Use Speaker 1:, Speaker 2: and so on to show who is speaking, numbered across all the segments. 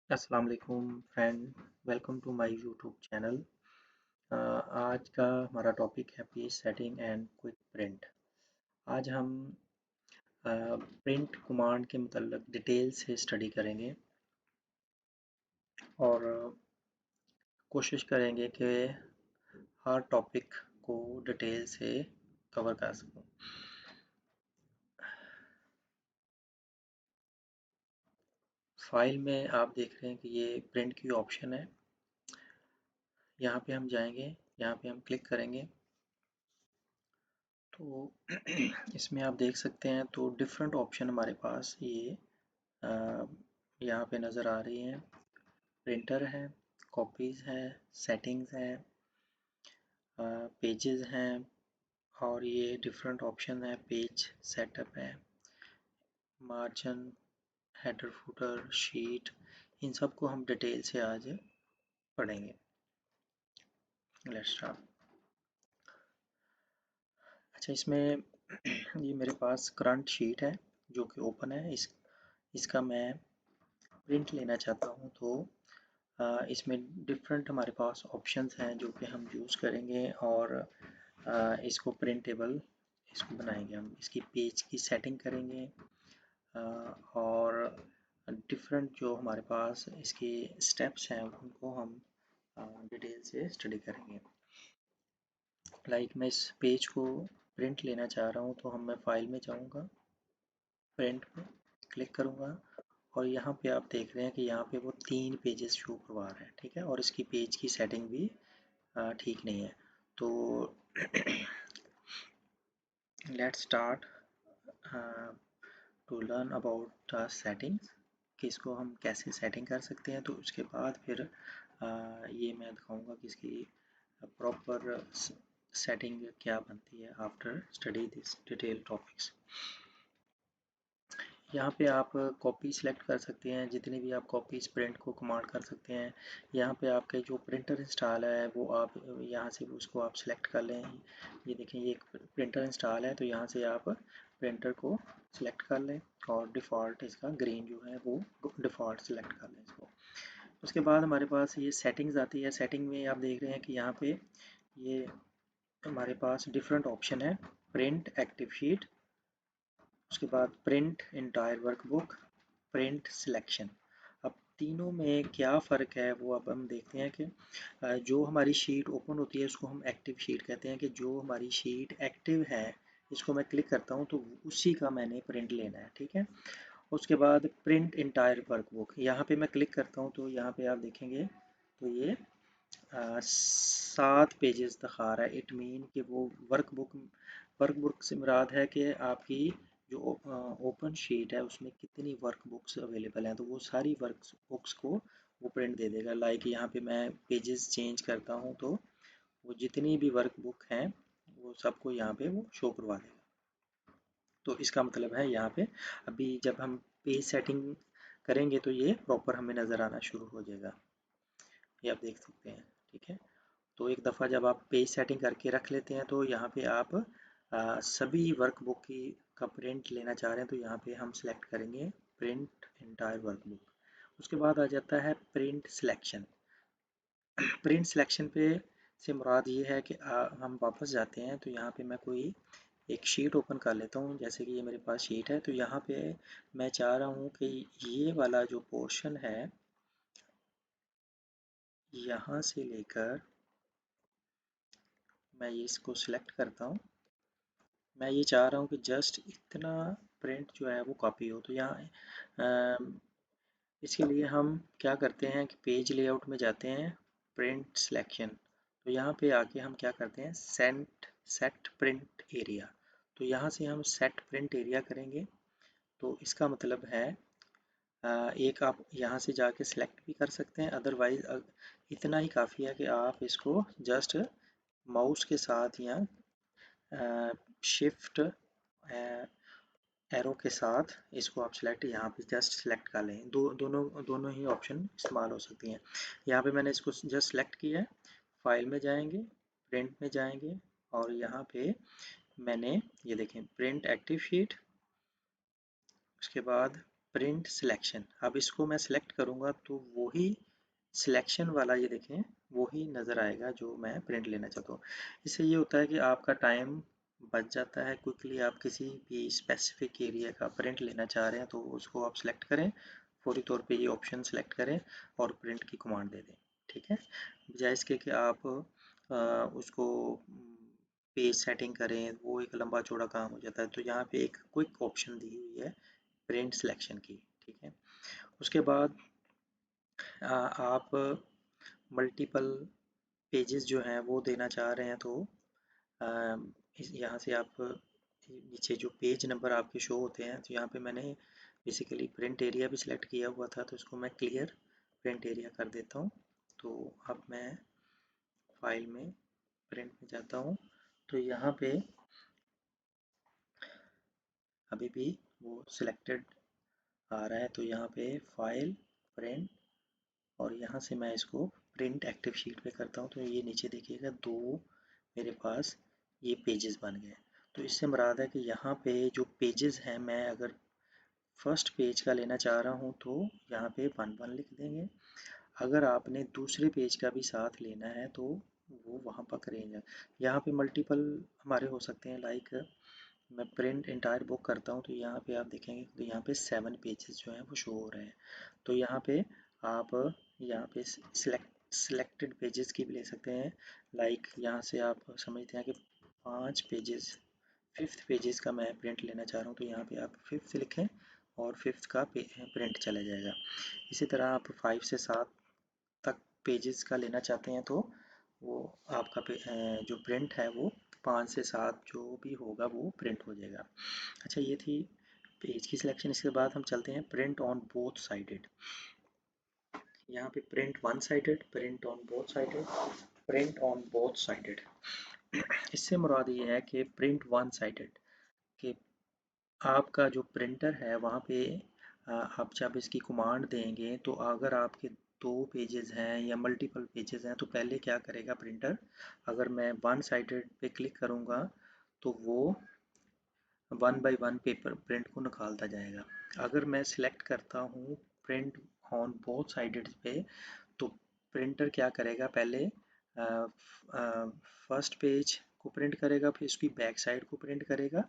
Speaker 1: अस्सलाम वालेकुम friend, welcome to my YouTube channel. आज का हमारा टॉपिक है page setting and quick print. आज हम प्रिंट कमांड के मतलब डिटेल से स्टडी करेंगे और कोशिश करेंगे कि हर टॉपिक को डिटेल से कवर कर सकूं। फाइल में आप देख रहे हैं कि ये प्रिंट की ऑप्शन है। यहाँ पे हम जाएंगे, यहाँ पे हम क्लिक करेंगे तो इसमें आप देख सकते हैं तो डिफरेंट ऑप्शन हमारे पास ये यहाँ पे नज़र आ रही हैं। प्रिंटर है, कॉपीज़ है, सेटिंग्स है, पेजेस हैं और ये डिफरेंट ऑप्शन है। पेज सेटअप है, मार्जिन, हेडर फुटर, शीट, इन सब को हम डिटेल से आज पढ़ेंगे। Let's start. अच्छा, इसमें ये मेरे पास करंट शीट है जो कि ओपन है। इसका मैं प्रिंट लेना चाहता हूँ तो इसमें डिफरेंट हमारे पास ऑप्शंस हैं जो कि हम यूज़ करेंगे और इसको प्रिंटेबल इसको बनाएंगे। हम इसकी पेज की सेटिंग करेंगे और डिफरेंट जो हमारे पास इसके स्टेप्स हैं उनको हम डिटेल से स्टडी करेंगे। लाइक मैं इस पेज को प्रिंट लेना चाह रहा हूँ तो मैं फाइल में जाऊँगा, प्रिंट पे क्लिक करूँगा और यहाँ पे आप देख रहे हैं कि यहाँ पे वो 3 पेजेस शो करवा रहे हैं। ठीक है, और इसकी पेज की सेटिंग भी ठीक नहीं है। तो let's start to learn about settings कि इसको हम कैसे सेटिंग कर सकते हैं। तो उसके बाद फिर ये मैं दिखाऊंगा कि इसकी प्रॉपर सेटिंग क्या बनती है after study this detail topics. यहाँ पे आप कॉपी सिलेक्ट कर सकते हैं, जितनी भी आप कॉपीज़ प्रिंट को कमांड कर सकते हैं। यहाँ पे आपके जो प्रिंटर इंस्टॉल है वो आप यहाँ से उसको आप सिलेक्ट कर लें। ये देखें, ये एक प्रिंटर इंस्टॉल है तो यहाँ से आप प्रिंटर को सिलेक्ट कर लें और डिफ़ॉल्ट इसका ग्रीन जो है वो डिफ़ॉल्ट सिलेक्ट कर लें इसको। उसके बाद हमारे पास ये सेटिंग्स आती है। सेटिंग में आप देख रहे हैं कि यहाँ पे ये हमारे पास डिफरेंट ऑप्शन है। प्रिंट एक्टिव शीट, उसके बाद print entire workbook, print selection. अब तीनों में क्या फ़र्क है वो अब हम देखते हैं कि जो हमारी शीट ओपन होती है उसको हम एक्टिव शीट कहते हैं। कि जो हमारी शीट एक्टिव है इसको मैं क्लिक करता हूँ तो उसी का मैंने प्रिंट लेना है। ठीक है, उसके बाद प्रिंट एंटायर वर्कबुक, यहाँ पे मैं क्लिक करता हूँ तो यहाँ पे आप देखेंगे तो ये 7 पेजेस दिखा रहा है। इट मीन कि वो वर्कबुक से मुराद है कि आपकी जो ओपन शीट है उसमें कितनी वर्कबुक्स अवेलेबल हैं। तो वो सारी वर्कबुक्स को वो प्रिंट दे देगा। लाइक यहाँ पे मैं पेजेस चेंज करता हूँ तो वो जितनी भी वर्कबुक हैं वो सबको यहाँ पे वो शो करवा देगा। तो इसका मतलब है यहाँ पे अभी जब हम पेज सेटिंग करेंगे तो ये प्रॉपर हमें नज़र आना शुरू हो जाएगा। ये आप देख सकते हैं। ठीक है, तो एक दफ़ा जब आप पेज सेटिंग करके रख लेते हैं तो यहाँ पे आप सभी वर्कबुक की का प्रिंट लेना चाह रहे हैं तो यहाँ पे हम सेलेक्ट करेंगे प्रिंट एंटायर वर्कबुक। उसके बाद आ जाता है प्रिंट सिलेक्शन। प्रिंट सिलेक्शन पे से मुराद ये है कि हम वापस जाते हैं तो यहाँ पे मैं कोई एक शीट ओपन कर लेता हूँ। जैसे कि ये मेरे पास शीट है तो यहाँ पे मैं चाह रहा हूँ कि ये वाला जो पोर्शन है यहाँ से लेकर मैं ये इसको सिलेक्ट करता हूँ। मैं ये चाह रहा हूँ कि जस्ट इतना प्रिंट जो है वो कॉपी हो। तो यहाँ इसके लिए हम क्या करते हैं कि पेज लेआउट में जाते हैं, प्रिंट सिलेक्शन। तो यहाँ पे आके हम क्या करते हैं, सेट प्रिंट एरिया। तो यहाँ से हम सेट प्रिंट एरिया करेंगे। तो इसका मतलब है एक आप यहाँ से जाके सिलेक्ट भी कर सकते हैं, अदरवाइज इतना ही काफ़ी है कि आप इसको जस्ट माउस के साथ या शिफ्ट एरो के साथ इसको आप सिलेक्ट यहाँ पे जस्ट सिलेक्ट कर लें। दोनों ही ऑप्शन इस्तेमाल हो सकती हैं। यहाँ पे मैंने इसको जस्ट सिलेक्ट किया है। फाइल में जाएंगे, प्रिंट में जाएंगे और यहाँ पे मैंने ये देखें प्रिंट एक्टिव शीट, उसके बाद प्रिंट सिलेक्शन। अब इसको मैं सिलेक्ट करूँगा तो वही सिलेक्शन वाला, ये देखें, वही नज़र आएगा जो मैं प्रिंट लेना चाहता हूँ। इससे ये होता है कि आपका टाइम बच जाता है। क्विकली आप किसी भी स्पेसिफिक एरिया का प्रिंट लेना चाह रहे हैं तो उसको आप सिलेक्ट करें, फौरी तौर पे ये ऑप्शन सेलेक्ट करें और प्रिंट की कमांड दे दें। ठीक है, बजाय इसके कि आप उसको पेज सेटिंग करें, वो एक लंबा चौड़ा काम हो जाता है। तो यहाँ पे एक क्विक ऑप्शन दी हुई है प्रिंट सिलेक्शन की। ठीक है, उसके बाद आप मल्टीपल पेजेस जो हैं वो देना चाह रहे हैं तो यहाँ से आप नीचे जो पेज नंबर आपके शो होते हैं, तो यहाँ पे मैंने बेसिकली प्रिंट एरिया भी सिलेक्ट किया हुआ था, तो इसको मैं क्लियर प्रिंट एरिया कर देता हूँ। तो अब मैं फाइल में प्रिंट में जाता हूँ तो यहाँ पे अभी भी वो सिलेक्टेड आ रहा है। तो यहाँ पे फाइल, प्रिंट, और यहाँ से मैं इसको प्रिंट एक्टिव शीट पे करता हूँ तो ये नीचे देखिएगा दो मेरे पास ये पेजेस बन गए। तो इससे मुराद है कि यहाँ पे जो पेजेस हैं, मैं अगर फर्स्ट पेज का लेना चाह रहा हूँ तो यहाँ पे 1 1 लिख देंगे। अगर आपने दूसरे पेज का भी साथ लेना है तो वो वहाँ पर करेंगे। यहाँ पे मल्टीपल हमारे हो सकते हैं, लाइक मैं प्रिंट इंटायर बुक करता हूँ तो यहाँ पे आप देखेंगे तो यहाँ पे 7 पेजेस जो हैं वो शो हो रहे हैं। तो यहाँ पे आप यहाँ पे सिलेक्टेड पेजेस की भी ले सकते हैं। लाइक यहाँ से आप समझते हैं कि 5 पेजेस, 5th पेजेस का मैं प्रिंट लेना चाह रहा हूँ तो यहाँ पे आप 5th लिखें और 5th का प्रिंट चला जाएगा। इसी तरह आप 5 से 7 तक पेजेस का लेना चाहते हैं तो वो आपका जो प्रिंट है वो 5 से 7 जो भी होगा वो प्रिंट हो जाएगा। अच्छा, ये थी पेज की सिलेक्शन। इसके बाद हम चलते हैं प्रिंट ऑन बोथ साइडेड। यहाँ पे print one sided, print on both sided, print on both sided. इससे मुराद ये है कि प्रिंट वन साइडेड कि आपका जो प्रिंटर है वहाँ पे आप जब इसकी कमांड देंगे तो अगर आपके 2 पेजेस हैं या मल्टीपल पेजेस हैं तो पहले क्या करेगा प्रिंटर, अगर मैं वन साइडेड पे क्लिक करूँगा तो वो 1 बाय 1 पेपर प्रिंट को निकालता जाएगा। अगर मैं सिलेक्ट करता हूँ प्रिंट ऑन बोथ साइडेड पे तो प्रिंटर क्या करेगा, पहले फर्स्ट पेज को प्रिंट करेगा, फिर उसकी बैक साइड को प्रिंट करेगा।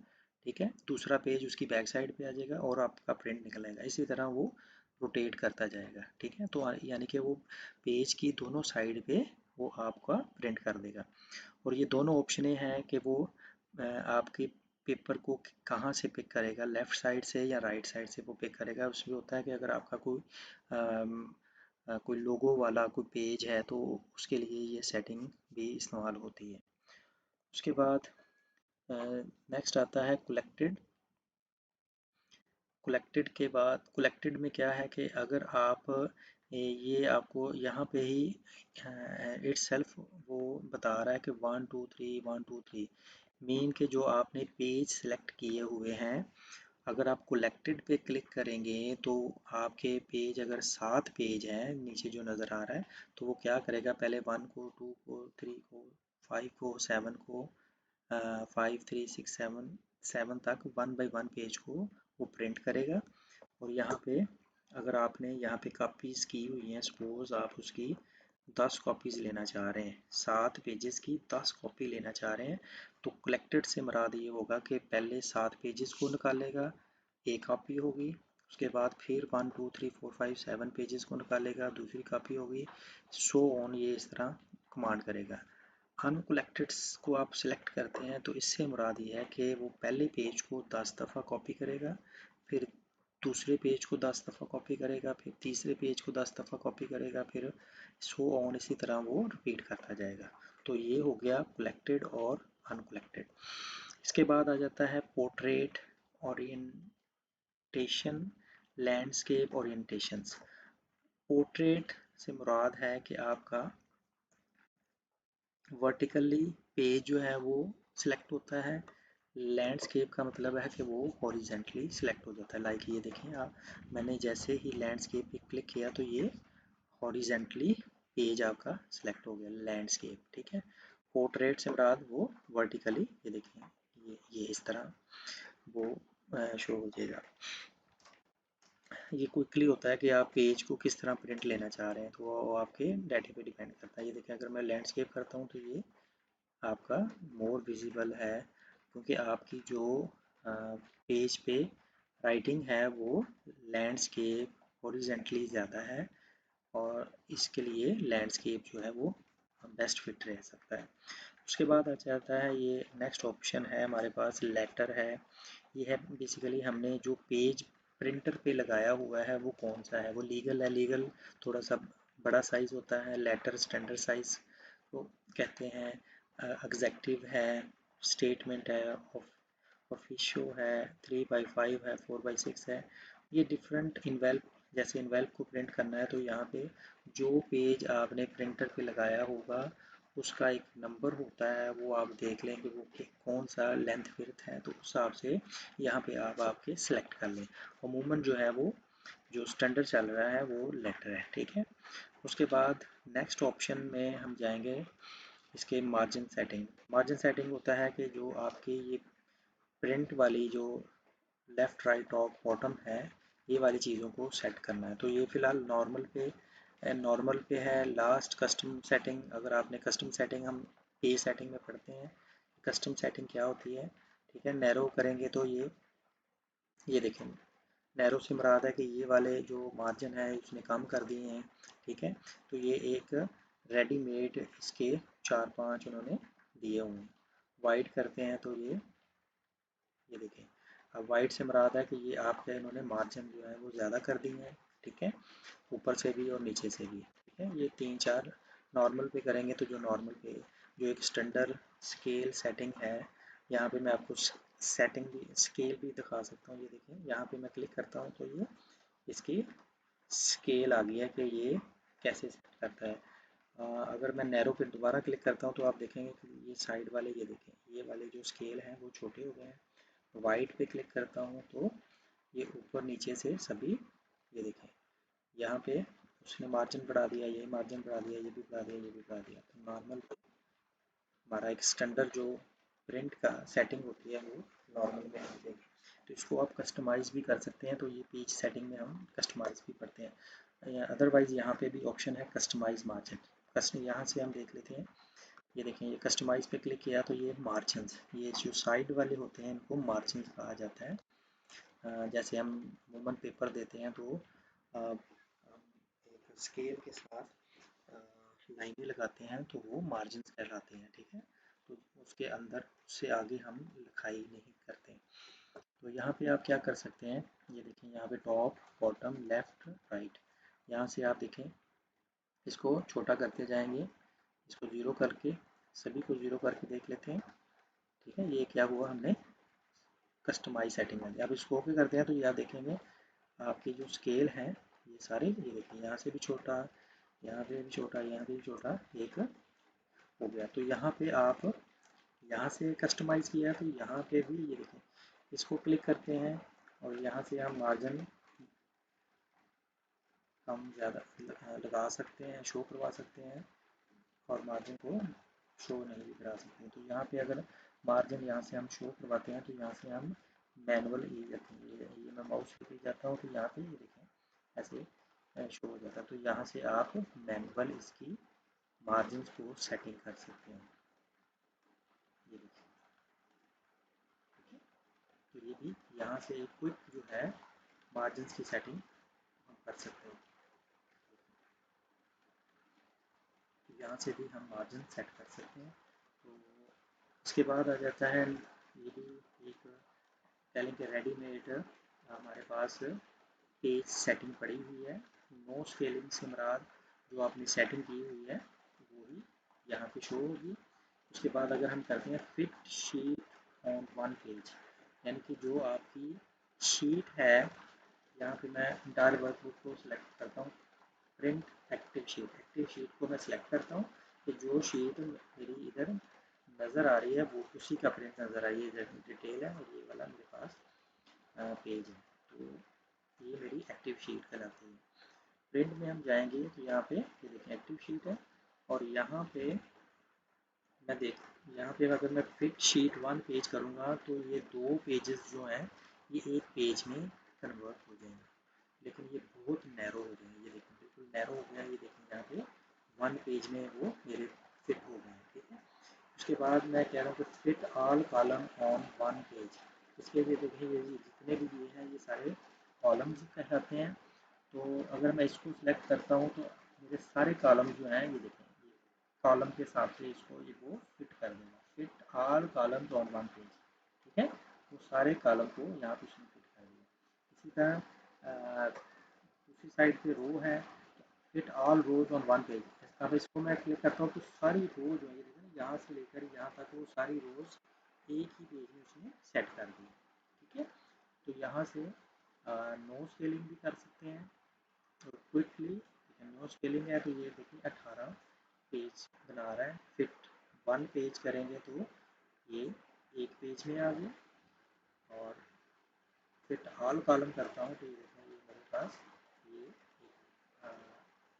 Speaker 1: ठीक है, दूसरा पेज उसकी बैक साइड पे आ जाएगा और आपका प्रिंट निकलेगा। इसी तरह वो रोटेट करता जाएगा। ठीक है, तो यानी कि वो पेज की दोनों साइड पे वो आपका प्रिंट कर देगा। और ये दोनों ऑप्शन हैं कि वो आपके पेपर को कहाँ से पिक करेगा, लेफ़्ट साइड से या राइट साइड से वो पिक करेगा। उसमें होता है कि अगर आपका कोई लोगो वाला कोई पेज है तो उसके लिए ये सेटिंग भी इस्तेमाल होती है। उसके बाद नेक्स्ट आता है कलेक्टेड। कलेक्टेड के बाद, कलेक्टेड में क्या है कि अगर आप ये आपको यहाँ पे ही इटसेल्फ वो बता रहा है कि 1 2 3 1 2 3 मीन के जो आपने पेज सेलेक्ट किए हुए हैं, अगर आप कलेक्टेड पे क्लिक करेंगे तो आपके पेज अगर 7 पेज हैं नीचे जो नज़र आ रहा है तो वो क्या करेगा, पहले 1 को, 2 को, 3 को, 5 को, 7 को, 5 3 6 7 तक 1 बाय 1 पेज को वो प्रिंट करेगा। और यहाँ पे अगर आपने यहाँ पे कॉपीज़ की हुई हैं, सपोज आप उसकी 10 कॉपीज़ लेना चाह रहे हैं, 7 पेजेस की 10 कॉपी लेना चाह रहे हैं, तो कलेक्टेड से मुराद ये होगा कि पहले 7 पेजेस को निकालेगा, एक कॉपी होगी। उसके बाद फिर 1 2 3 4 5 7 पेजेस को निकालेगा, दूसरी कॉपी होगी, सो ऑन, ये इस तरह कमांड करेगा। अनकलेक्टेड को आप सिलेक्ट करते हैं तो इससे मुराद ये है कि वो पहले पेज को 10 दफ़ा कॉपी करेगा, फिर दूसरे पेज को 10 दफ़ा कॉपी करेगा, फिर तीसरे पेज को 10 दफ़ा कॉपी करेगा, फिर सो ऑन, इसी तरह वो रिपीट करता जाएगा। तो ये हो गया कलेक्टेड और अनकलेक्टेड। इसके बाद आ जाता है portrait orientation, landscape orientations. Portrait से मुराद है कि आपका वर्टिकली पेज जो है वो सिलेक्ट होता है। लैंडस्केप का मतलब है कि वो हॉरिजेंटली सिलेक्ट हो जाता है। लाइक ये देखें आप, मैंने जैसे ही लैंडस्केप पे क्लिक किया तो ये हॉरिजेंटली पेज आपका सिलेक्ट हो गया, लैंडस्केप। ठीक है, पोर्ट्रेट से मुराद वो वर्टिकली, ये देखें, ये इस तरह वो शो हो जाएगा। ये क्विकली होता है कि आप पेज को किस तरह प्रिंट लेना चाह रहे हैं, तो वो आपके डाटे पे डिपेंड करता है। ये देखिए, अगर मैं लैंडस्केप करता हूँ तो ये आपका मोर विजिबल है, क्योंकि आपकी जो पेज पे राइटिंग है वो लैंडस्केप हॉरिजेंटली ज़्यादा है, और इसके लिए लैंडस्केप जो है वो बेस्ट फिट रह सकता है। उसके बाद आ जाता है ये नेक्स्ट ऑप्शन है हमारे पास, लेटर है। ये है बेसिकली हमने जो पेज प्रिंटर पे लगाया हुआ है वो कौन सा है, वो लीगल है। लीगल थोड़ा सा बड़ा साइज़ होता है, लेटर स्टैंडर्ड साइज़ को कहते हैं, एग्जेक्टिव है, स्टेटमेंट है, ऑफिशियो है, 3x5 है, 4x6 है। ये डिफरेंट इन्वेल्प, जैसे इन्वेल्प को प्रिंट करना है तो यहाँ पे जो पेज आपने प्रिंटर पे लगाया होगा उसका एक नंबर होता है, वो आप देख लें कि वो कौन सा लेंथ विड्थ है, तो उस हिसाब से यहाँ पे आप आपके सेलेक्ट कर लें। अमूमन जो है वो जो स्टैंडर्ड चल रहा है वो लेटर है, ठीक है। उसके बाद नेक्स्ट ऑप्शन में हम जाएंगे इसके मार्जिन सेटिंग। मार्जिन सेटिंग होता है कि जो आपकी ये प्रिंट वाली जो लेफ़्ट राइट टॉप बॉटम है, ये वाली चीज़ों को सेट करना है। तो ये फ़िलहाल नॉर्मल पे है। लास्ट कस्टम सेटिंग, अगर आपने कस्टम सेटिंग हम पेज सेटिंग में पढ़ते हैं, कस्टम सेटिंग क्या होती है, ठीक है। नैरो करेंगे तो ये देखें, नैरो से मुराद है कि ये वाले जो मार्जिन है उसने कम कर दिए हैं, ठीक है। तो ये एक रेडीमेड इसके 4-5 उन्होंने दिए हुए हैं। वाइड करते हैं तो ये देखें, अब वाइड से मुराद है कि ये आपके इन्होंने मार्जिन जो है वो ज़्यादा कर दिए हैं, ठीक है, ऊपर से भी और नीचे से भी, ठीक है। ये 3-4 नॉर्मल पे करेंगे तो जो नॉर्मल पे जो एक स्टैंडर्ड स्केल सेटिंग है, यहाँ पे मैं आपको सेटिंग भी स्केल भी दिखा सकता हूँ। ये देखें, यहाँ पे मैं क्लिक करता हूँ तो ये इसकी स्केल आ गई है कि ये कैसे सेट करता है। अगर मैं नैरो पे दोबारा क्लिक करता हूँ तो आप देखेंगे कि ये साइड वाले, ये देखें, ये वाले जो स्केल हैं वो छोटे हो गए हैं। वाइड पे क्लिक करता हूँ तो ये ऊपर नीचे से सभी, ये देखें, यहाँ पे उसने मार्जिन बढ़ा दिया, ये मार्जिन बढ़ा दिया, ये भी बढ़ा दिया, ये भी बढ़ा दिया। तो नॉर्मल हमारा एक स्टैंडर्ड जो प्रिंट का सेटिंग होती है वो नॉर्मल में आ जाएगी। तो इसको आप कस्टमाइज़ भी कर सकते हैं, तो ये पेज सेटिंग में हम कस्टमाइज़ भी करते हैं। अदरवाइज़ यहाँ पे भी ऑप्शन है कस्टमाइज़ मार्जिन। यहाँ से हम देख लेते हैं। ये देखें, ये कस्टमाइज़ पे क्लिक किया तो ये मार्जिन्स, ये जो साइड वाले होते हैं इनको मार्जिन्स कहा जाता है। जैसे हम वुमन पेपर देते हैं तो हम एक स्केल के साथ लाइनें लगाते हैं तो वो मार्जिन्स कहलाते हैं, ठीक है। तो उसके अंदर उससे आगे हम लिखाई नहीं करते। तो यहाँ पे आप क्या कर सकते हैं, ये देखें, यहाँ पे टॉप बॉटम लेफ़्ट राइट, यहाँ से आप देखें इसको छोटा करते जाएंगे, इसको ज़ीरो करके, सभी को ज़ीरो करके देख लेते हैं, ठीक है। ये क्या हुआ, हमने कस्टमाइज सेटिंग है। अब इसको ओके करते हैं तो ये आप देखेंगे आपकी जो स्केल हैं ये सारे, ये देखिए, यहाँ से भी छोटा, यहाँ पे भी छोटा, यहाँ पे भी छोटा एक हो गया। तो यहाँ पे आप यहाँ से कस्टमाइज़ किया तो यहाँ पे भी ये देखें, इसको क्लिक करते हैं और यहाँ से हम मार्जिन हम ज़्यादा लगा सकते हैं, शो करवा सकते हैं, और मार्जिन को शो नहीं भी करा सकते हैं। तो यहाँ पे अगर मार्जिन यहाँ से हम शो करवाते हैं तो यहाँ से हम मैनुअल ई रखेंगे, ये मैं माउस पे भी जाता हूँ तो यहाँ पे ये देखें ऐसे शो हो जाता है। तो यहाँ से आप मैनुअल इसकी मार्जिन को सेटिंग कर सकते हैं, ये देखिए, ठीक है। तो ये भी यहाँ से एक क्विक जो है मार्जिन की सेटिंग हम कर सकते हैं। तो यहाँ से भी हम मार्जिन सेट कर सकते हैं। तो उसके बाद आ जाता है, ये भी एक कह लें कि रेडीमेड हमारे पास पेज सेटिंग पड़ी हुई है। नो स्केलिंग से मुराद जो आपने सेटिंग की हुई है वो ही यहाँ पे शो होगी। उसके बाद अगर हम करते हैं fit sheet on one page, यानी कि जो आपकी शीट है, यहाँ पे मैं इंटायर वर्कबुक को सिलेक्ट करता हूँ, प्रिंट एक्टिव शीट को मैं सिलेक्ट करता हूँ कि जो शीट मेरी इधर नज़र आ रही है वो उसी का प्रिंट नज़र आ रही है, जैसे डिटेल है, और ये वाला मेरे पास पेज है, तो ये मेरी एक्टिव शीट कहलाती है। प्रिंट में हम जाएंगे तो यहाँ पे ये देखें एक्टिव शीट है, और यहाँ पे मैं देख यहाँ पे अगर मैं फिट शीट वन पेज करूँगा तो ये दो पेजेस जो हैं ये एक पेज में कन्वर्ट हो जाएंगे। लेकिन ये बहुत नैरो हो गए हैं। ये देखें बिल्कुल नैरो हो गया, ये देखें यहाँ पे वन पेज में वो मेरे फिट हो गए हैं। ठीक है, उसके बाद मैं कह रहा हूँ कि fit all column on one page. इसके लिए देखिए ये जितने भी ये हैं ये सारे कॉलम्स कहलाते हैं। तो अगर मैं इसको सिलेक्ट करता हूँ तो मेरे सारे कॉलम जो हैं ये देखें, ये कॉलम के हिसाब से इसको ये वो फिट कर देगा, fit all columns on one page. ठीक है, तो सारे कॉलम को यहाँ पे इसने फिट कर दिया। इसी तरह दूसरी साइड पे रो है, fit all rows on one page. अब इसको मैं क्लिक करता हूँ तो सारी रोज जो है यहाँ से लेकर यहाँ तक वो सारी रोज एक ही पेज में उसने सेट कर दी। ठीक है, तो यहाँ से नो स्केलिंग भी कर सकते हैं और क्विकली नो स्केलिंग है तो ये देखिए 18 पेज बना रहा है। फिट वन पेज करेंगे तो ये एक पेज में आ गया। और फिट ऑल कॉलम करता हूँ तो ये देखें ये मेरे पास ये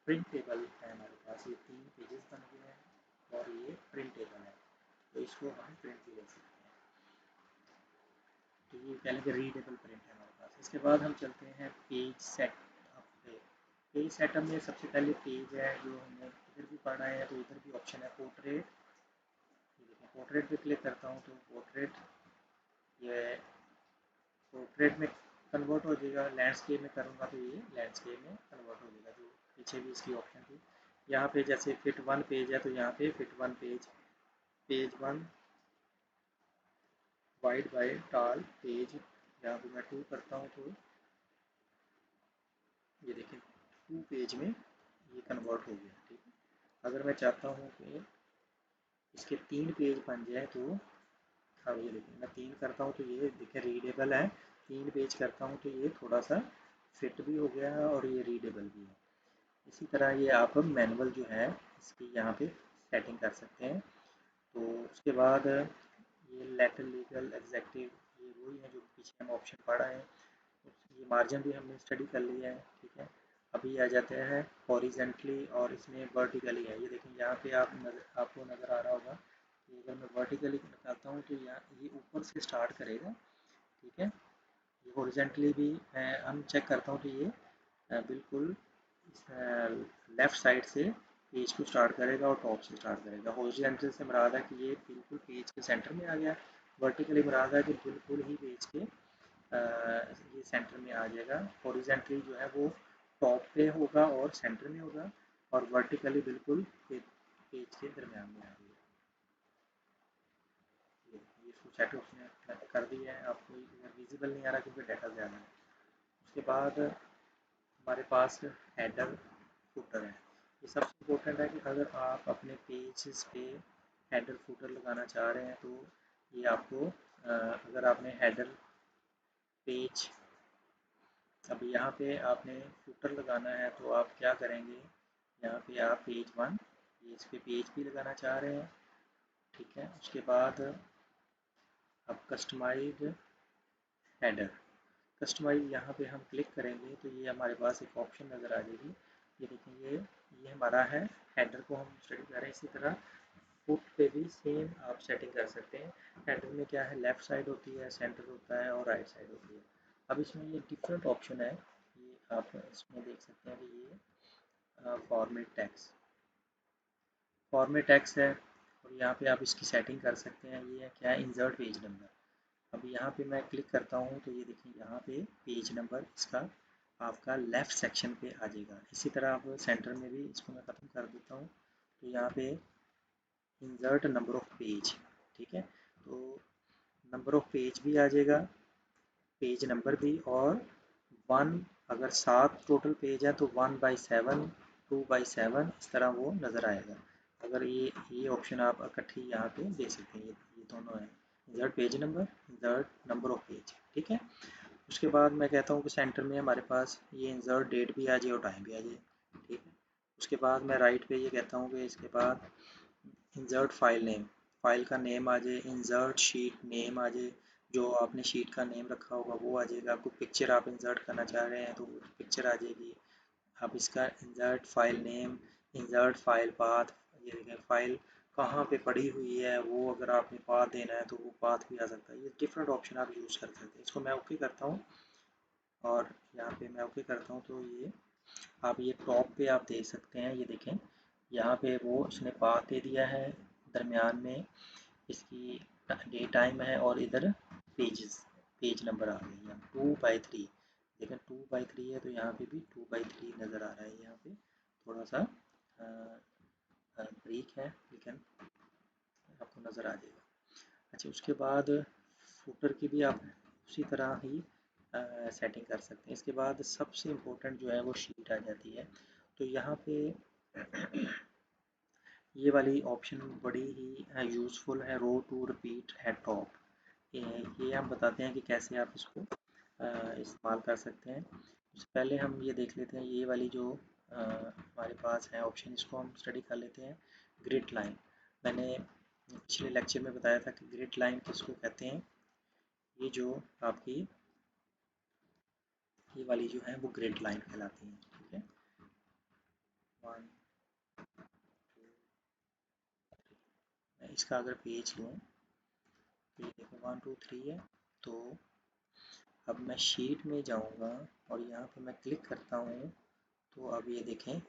Speaker 1: प्रिंट टेबल है, हमारे पास ये 3 पेजेस बन गए हैं और ये प्रिंट टेबल है, तो इसको हम प्रिंट भी ले सकते हैं। तो ये कह लें कि रीडेबल प्रिंट है हमारे पास। इसके बाद हम चलते हैं पेज सेटअप पे। पेज सेटअप में सबसे पहले पेज है जो हमने इधर भी पढ़ा है, तो इधर भी ऑप्शन है पोर्ट्रेट। ये देखिए पोर्ट्रेट पे क्लिक करता हूँ तो पोर्ट्रेट ये पोर्ट्रेट में कन्वर्ट हो जाएगा। लैंडस्केप में करूँगा तो ये लैंडस्केप में कन्वर्ट हो जाएगा, जो पीछे भी इसकी ऑप्शन थी। यहाँ पे जैसे फिट वन पेज है तो यहाँ पे fit one page, page one wide by tall page, यहाँ पे मैं 2 करता हूँ तो ये देखिए 2 पेज में ये कन्वर्ट हो गया। ठीक है, अगर मैं चाहता हूँ कि इसके 3 पेज बन जाए तो अब ये देखिए मैं 3 करता हूँ तो ये देखिए रीडेबल है। 3 पेज करता हूँ तो ये थोड़ा सा फिट भी हो गया है और ये रीडेबल भी है। इसी तरह ये आप मैनुअल जो है इसकी यहाँ पे सेटिंग कर सकते हैं। तो उसके बाद ये लेटर लीगल एग्जेक्टिव, ये वही है जो पीछे हम ऑप्शन पढ़ा है। ये मार्जिन भी हमने स्टडी कर लिया है। ठीक है, अभी आ जाते हैं हॉरिजेंटली और इसमें वर्टिकली है। ये देखें यहाँ पे आपको नज़र आ रहा होगा कि अगर मैं वर्टिकली निकालता हूँ तो यहाँ ये ऊपर से स्टार्ट करेगा। ठीक है, ये हॉरिजेंटली भी हम चेक करता हूँ तो ये बिल्कुल लेफ़्ट साइड से पेज को स्टार्ट करेगा और टॉप से स्टार्ट करेगा। हॉरिजॉन्टल से मुराद है कि ये बिल्कुल पेज के सेंटर में आ गया। वर्टिकली मुराद है कि बिल्कुल ही पेज के ये सेंटर में आ जाएगा। हॉरिजॉन्टली जो है वो टॉप पे होगा और सेंटर में होगा, और वर्टिकली बिल्कुल पेज के दरमियान में आ जाएगा। ये इसको सेट उसने कर दिया है, आपको इधर विजिबल नहीं आ रहा क्योंकि डाटा ज़्यादा है। उसके बाद हमारे पास हेडर फुटर है। ये सबसे इम्पोर्टेंट है कि अगर आप अपने पेजेस पे हेडर फुटर लगाना चाह रहे हैं तो ये आपको अगर आपने हेडर पेज, अब यहाँ पे आपने फुटर लगाना है तो आप क्या करेंगे, यहाँ पे आप पेज वन, ये इस पे पेज भी लगाना चाह रहे हैं। ठीक है, उसके बाद अब कस्टमाइज हेडर, कस्टमाइज यहाँ पे हम क्लिक करेंगे तो ये हमारे पास एक ऑप्शन नज़र आ जाएगी। ये देखिए ये हमारा है, हेडर को हम स्टडी कर रहे हैं। इसी तरह फुट पे भी सेम आप सेटिंग कर सकते हैं। हेडर में क्या है, लेफ़्ट साइड होती है, सेंटर होता है और राइट साइड होती है। अब इसमें ये डिफरेंट ऑप्शन है, ये आप इसमें देख सकते हैं कि ये फॉर्मेट टैक्स, फॉर्मेट टैक्स है और यहाँ पे आप इसकी सेटिंग कर सकते हैं। ये है क्या है, इंसर्ट पेज नंबर। अब यहाँ पे मैं क्लिक करता हूँ तो ये देखिए यहाँ पे पेज नंबर इसका आपका लेफ़्ट सेक्शन पे आ जाएगा। इसी तरह आप सेंटर में भी इसको मैं ख़त्म कर देता हूँ तो यहाँ पे इंसर्ट नंबर ऑफ पेज। ठीक है, तो नंबर ऑफ पेज भी आ जाएगा, पेज नंबर भी, और वन, अगर 7 टोटल पेज है तो 1/7, 2/7 इस तरह वो नज़र आएगा। अगर ये ऑप्शन आप इकट्ठी यहाँ पे दे सकते हैं, ये दोनों है, insert page number, insert number of page. ठीक है, उसके बाद मैं कहता हूँ कि सेंटर में हमारे पास ये इंसर्ट डेट भी आ जाए और टाइम भी आ जाए। ठीक है, उसके बाद मैं राइट पे ये कहता हूँ कि इसके बाद इंसर्ट फाइल नेम, फाइल का नेम आ जाए, इंसर्ट शीट नेम आ जाए, जो आपने शीट का नेम रखा होगा वो आ जाएगा। आपको पिक्चर आप इंसर्ट करना चाह रहे हैं तो पिक्चर आ जाएगी। आप इसका insert file name, insert file path, ये देखें फाइल कहाँ पे पड़ी हुई है वो अगर आपने पाथ देना है तो वो पाथ भी आ सकता है। ये डिफरेंट ऑप्शन आप यूज़ कर सकते हैं। इसको मैं ओके करता हूँ और यहाँ पे मैं ओके करता हूँ तो ये आप ये टॉप पे आप देख सकते हैं, ये देखें यहाँ पे वो उसने पाथ दे दिया है, दरमियान में इसकी डे टाइम है और इधर पेज नंबर आ गई है 2/3। देखें 2/3 है तो यहाँ पे भी 2/3 नज़र आ रहा है। यहाँ पे थोड़ा सा ब्रेक है लेकिन आपको नज़र आ जाएगा। अच्छा, उसके बाद फुटर की भी आप उसी तरह ही सेटिंग कर सकते हैं। इसके बाद सबसे इम्पोर्टेंट जो है वो शीट आ जाती है। तो यहाँ पे ये वाली ऑप्शन बड़ी ही यूज़फुल है, रो टू रिपीट एट टॉप। ये हम बताते हैं कि कैसे आप इसको इस्तेमाल कर सकते हैं। उससे पहले हम ये देख लेते हैं, ये वाली जो हमारे पास है ऑप्शन, इसको हम स्टडी कर लेते हैं। ग्रिड लाइन, मैंने पिछले लेक्चर में बताया था कि ग्रिड लाइन किसको कहते हैं। ये जो आपकी ये वाली जो है वो ग्रिड लाइन कहलाती है। ठीक है, 1 मैं इसका अगर पेज लूँ तो ये देखो 1 2 3 है। तो अब मैं शीट में जाऊंगा और यहाँ पे मैं क्लिक करता हूँ तो अब ये देखें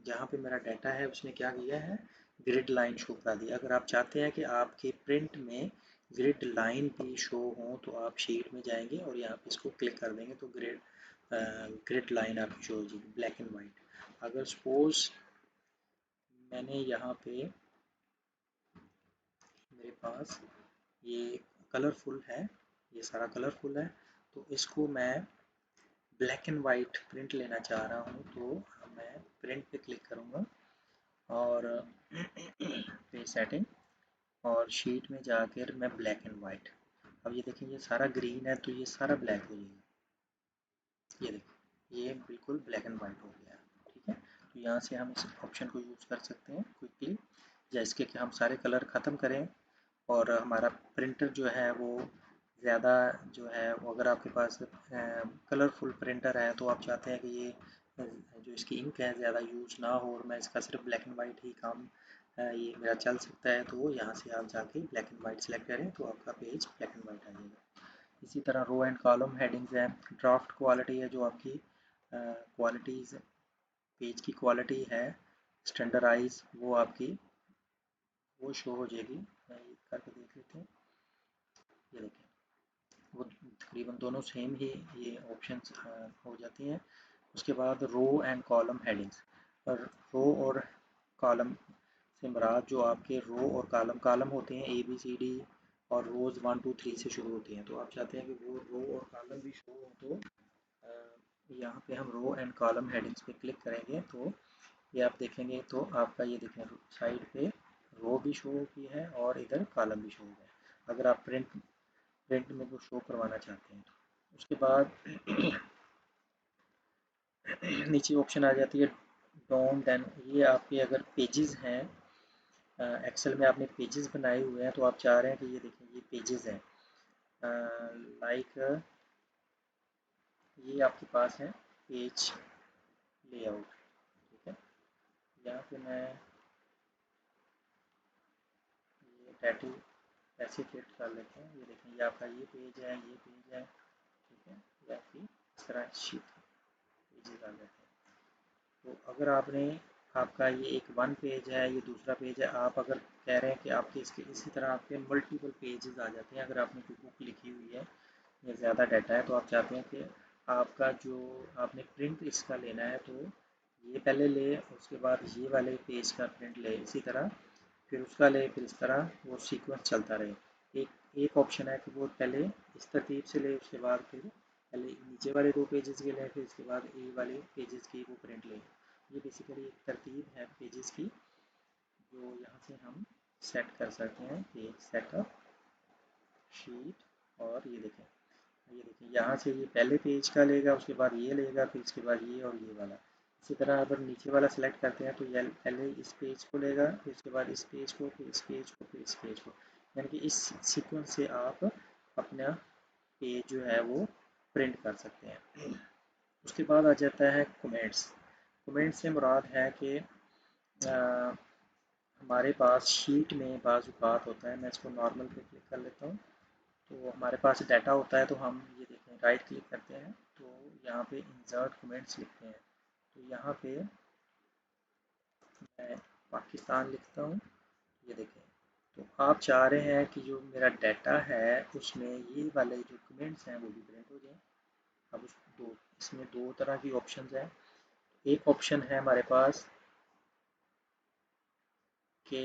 Speaker 1: जहाँ पे मेरा डाटा है उसने क्या किया है, ग्रिड लाइन शो करा दी। अगर आप चाहते हैं कि आपके प्रिंट में ग्रिड लाइन भी शो हो तो आप शीट में जाएंगे और यहाँ पे इसको क्लिक कर देंगे तो ग्रिड लाइन आपकी शो हो जाएगी ब्लैक एंड वाइट। अगर सपोज मैंने यहाँ पे मेरे पास ये कलरफुल है, ये सारा कलरफुल है, तो इसको मैं ब्लैक एंड वाइट प्रिंट लेना चाह रहा हूँ तो मैं प्रिंट पे क्लिक करूँगा और पे सेटिंग और शीट में जाकर मैं ब्लैक एंड वाइट। अब ये देखें ये सारा ग्रीन है तो ये सारा ब्लैक हो जाएगा। ये देखें ये बिल्कुल ब्लैक एंड वाइट हो गया। ठीक है, तो यहाँ से हम इस ऑप्शन को यूज़ कर सकते हैं क्विकली, जैसे कि हम सारे कलर ख़त्म करें और हमारा प्रिंटर जो है वो ज़्यादा जो है वो, अगर आपके पास कलरफुल प्रिंटर है तो आप चाहते हैं कि ये जो इसकी इंक है ज़्यादा यूज़ ना हो और मैं इसका सिर्फ ब्लैक एंड वाइट ही काम ये मेरा चल सकता है, तो यहाँ से आप जाके ब्लैक एंड वाइट सेलेक्ट करें तो आपका पेज ब्लैक एंड वाइट आ जाएगा। इसी तरह रो एंड कॉलम हेडिंग्स है, ड्राफ्ट क्वालिटी है जो आपकी क्वालिटीज़ पेज की क्वालिटी है स्टैंडर्डाइज वो आपकी वो शो हो जाएगी। मैं ये करके देख लेते हैं, ये देखें वो तकरीबन दोनों सेम ही ये ऑप्शंस हो जाती हैं। उसके बाद रो एंड कॉलम हेडिंग्स, और रो और कॉलम से मुराद जो आपके रो और कॉलम होते हैं ABCD और रोज़ 1 2 3 से शुरू होती हैं, तो आप चाहते हैं कि वो रो और कॉलम भी शो हो तो यहाँ पे हम रो एंड कॉलम हेडिंग्स पे क्लिक करेंगे तो ये आप देखेंगे तो आपका ये देखें साइड पे रो भी शो की है और इधर कॉलम भी शो हो गया, अगर आप प्रिंट में वो शो करवाना चाहते हैं तो। उसके बाद नीचे ऑप्शन आ जाती है डोंट देन, ये आपके अगर पेजेस हैं एक्सेल में आपने पेजेस बनाए हुए हैं तो आप चाह रहे हैं कि ये देखें ये पेजेस हैं लाइक ये आपके पास है पेज लेआउट। ठीक है, यहाँ पे मैं ये टैटू ऐसे फिट कर लेते हैं। ये देखें ये आपका ये पेज है, ये पेज है। ठीक है, ये आपकी इस तरह शीट पेजेस आ जाते हैं। तो अगर आपने आपका ये एक वन पेज है, ये दूसरा पेज है, आप अगर कह रहे हैं कि आपके इसके इसी तरह आपके मल्टीपल पेजेस आ जाते हैं, अगर आपने कोई बुक लिखी हुई है या ज़्यादा डाटा है तो आप चाहते हैं कि आपका जो आपने प्रिंट इसका लेना है तो ये पहले ले, उसके बाद ये वाले पेज का प्रिंट ले, इसी तरह फिर उसका ले, फिर इस तरह वो सीक्वेंस चलता रहे। एक ऑप्शन है कि वो पहले इस तरतीब से ले, उसके बाद फिर पहले नीचे वाले 2 पेजेस के लें, फिर इसके बाद ए वाले पेजेस की वो प्रिंट लें। ये बेसिकली एक तरतीब है पेजेस की जो यहाँ से हम सेट कर सकते हैं। पेज सेटअप शीट, और ये देखें यहाँ से ये पहले पेज का लेगा, उसके बाद ये लेगा, फिर इसके बाद ये और ये वाला। इसी तरह अगर नीचे वाला सेलेक्ट करते हैं तो ये पहले इस पेज को लेगा, फिर उसके बाद इस पेज को, फिर इस पेज को, फिर इस पेज को, यानी कि इस सीक्वेंस से आप अपना पेज जो है वो प्रिंट कर सकते हैं। उसके बाद आ जाता है कमेंट्स। कमेंट्स से मुराद है कि हमारे पास शीट में बाज़ औक़ात होता है, मैं इसको नॉर्मल पे क्लिक कर लेता हूँ, तो हमारे पास डाटा होता है तो हम ये देखें राइट क्लिक करते हैं तो यहाँ पे इंसर्ट कमेंट्स लिखते हैं। तो यहाँ पे मैं पाकिस्तान लिखता हूँ, ये देखें। तो आप चाह रहे हैं कि जो मेरा डाटा है उसमें ये वाले जो कमेंट्स हैं वो भी प्रिंट हो जाएं। अब इसमें दो तरह की ऑप्शंस हैं। एक ऑप्शन है हमारे पास कि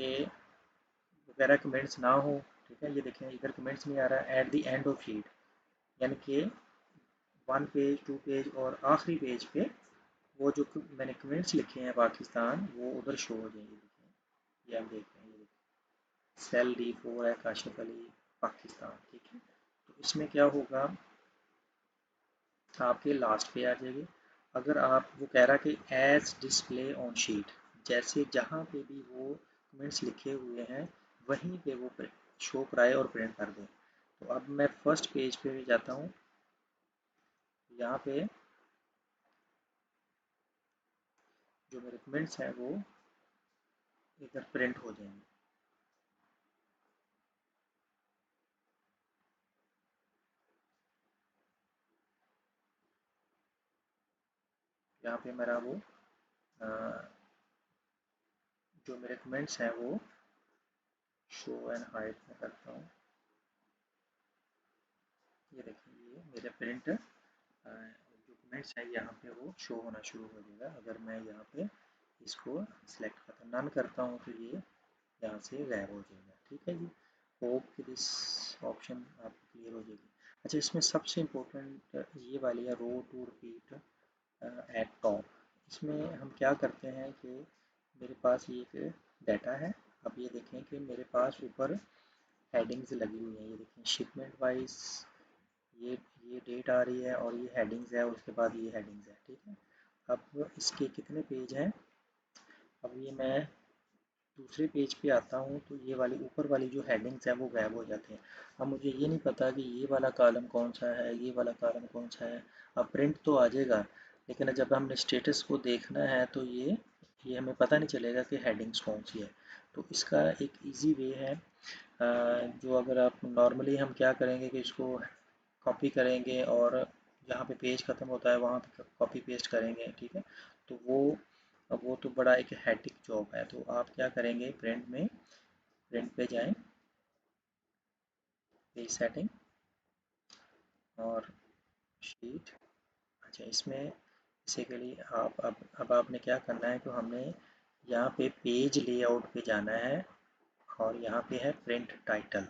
Speaker 1: वगैरह कमेंट्स ना हो, ठीक है। ये देखें इधर कमेंट्स नहीं आ रहा है, at the end of sheet, यानी कि 1 पेज 2 पेज और आखिरी पेज पे वो जो मैंने कमेंट्स लिखे हैं पाकिस्तान, वो उधर शो हो जाएंगे। देखें ये हम देख रहे हैं, ये सेल D4 है, काशिफ अली पाकिस्तान, ठीक है। तो इसमें क्या होगा, आपके लास्ट पे आ जाएगी। अगर आप वो कह रहा कि एज डिस्प्ले ऑन शीट, जैसे जहाँ पे भी वो कमेंट्स लिखे हुए हैं वहीं पे वो शो कराए और प्रिंट कर दें। तो अब मैं फर्स्ट पेज पे भी जाता हूँ, यहाँ पे जो मेरे कमेंट्स हैं वो इधर प्रिंट हो जाएंगे। यहाँ पे मेरा वो अ, जो मेरे कमेंट्स हैं वो शो एंड हाइड में करता हूँ। ये देखिए ये मेरे प्रिंट जो कमेंट्स है यहाँ पे वो शो होना शुरू हो जाएगा। अगर मैं यहाँ पे इसको सिलेक्ट करता नन करता हूँ तो ये यहाँ से गायब हो जाएगा, ठीक है जी। होप कि दिस ऑप्शन आपको क्लियर हो जाएगी। अच्छा, इसमें सबसे इम्पोर्टेंट ये वाली है रो टू रिपीट एट टॉप। इसमें हम क्या करते हैं कि मेरे पास ये एक डाटा है। अब ये देखें कि मेरे पास ऊपर हेडिंग्स लगी हुई हैं, ये देखें शिपमेंट वाइज ये ये डेट आ रही है और ये हेडिंग्स है, उसके बाद ये हेडिंग्स है, ठीक है। अब इसके कितने पेज हैं, अब ये मैं दूसरे पेज पे आता हूँ तो ये वाली ऊपर वाली जो हेडिंग्स हैं वो गायब हो जाती हैं। अब मुझे ये नहीं पता कि ये वाला कॉलम कौन सा है, ये वाला कॉलम कौन सा है। अब प्रिंट तो आ जाएगा, लेकिन जब हमने स्टेटस को देखना है तो ये हमें पता नहीं चलेगा कि हेडिंग्स कौन सी है। तो इसका एक इजी वे है, जो अगर आप नॉर्मली हम क्या करेंगे कि इसको कॉपी करेंगे और जहाँ पे पेज ख़त्म होता है वहाँ पे कॉपी पेस्ट करेंगे, ठीक है। तो वो तो बड़ा एक हैटिक जॉब है। तो आप क्या करेंगे, प्रिंट पे जाएं, पेज सेटिंग और शीट। अच्छा, इसमें बेसिकली अब आपने क्या करना है, तो हमने यहाँ पे पेज लेआउट पे जाना है और यहाँ पे है प्रिंट टाइटल,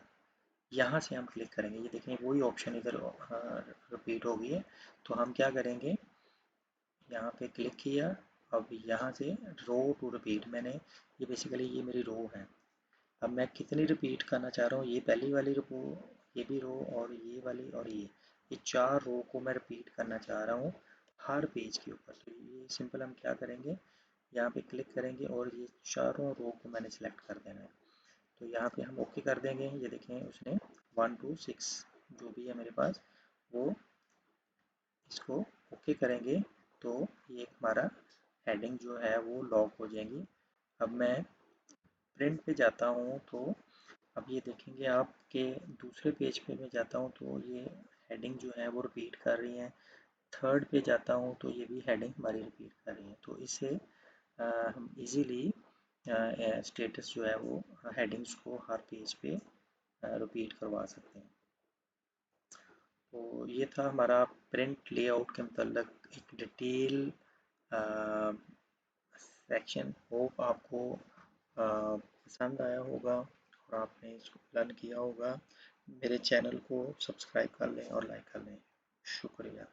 Speaker 1: यहाँ से हम क्लिक करेंगे। ये देखें वही ऑप्शन इधर रिपीट हो गई है। तो हम क्या करेंगे, यहाँ पे क्लिक किया। अब यहाँ से रो टू रिपीट, मैंने ये बेसिकली ये मेरी रो है। अब मैं कितनी रिपीट करना चाह रहा हूँ, ये पहली वाली रो, ये भी रो और ये वाली और ये 4 रो को मैं रिपीट करना चाह रहा हूँ हर पेज के ऊपर। तो ये सिंपल हम क्या करेंगे, यहाँ पे क्लिक करेंगे और ये चारों रो को मैंने सेलेक्ट कर देना है। तो यहाँ पे हम ओके कर देंगे। ये देखें उसने 1 to 6 जो भी है मेरे पास, वो इसको ओके करेंगे तो ये हमारा हेडिंग जो है वो लॉक हो जाएंगी। अब मैं प्रिंट पे जाता हूँ तो अब ये देखेंगे आप कि दूसरे पेज पे मैं जाता हूँ तो ये हेडिंग जो है वो रिपीट कर रही हैं। थर्ड पे जाता हूँ तो ये भी हेडिंग हमारी रिपीट कर रही है। तो इससे हम इजीली स्टेटस जो है वो हेडिंग्स को हर पेज पे रिपीट करवा सकते हैं। तो ये था हमारा प्रिंट लेआउट के मतलब एक डिटेल सेक्शन। होप आपको पसंद आया होगा और आपने इसको लर्न किया होगा। मेरे चैनल को सब्सक्राइब कर लें और लाइक कर लें। शुक्रिया।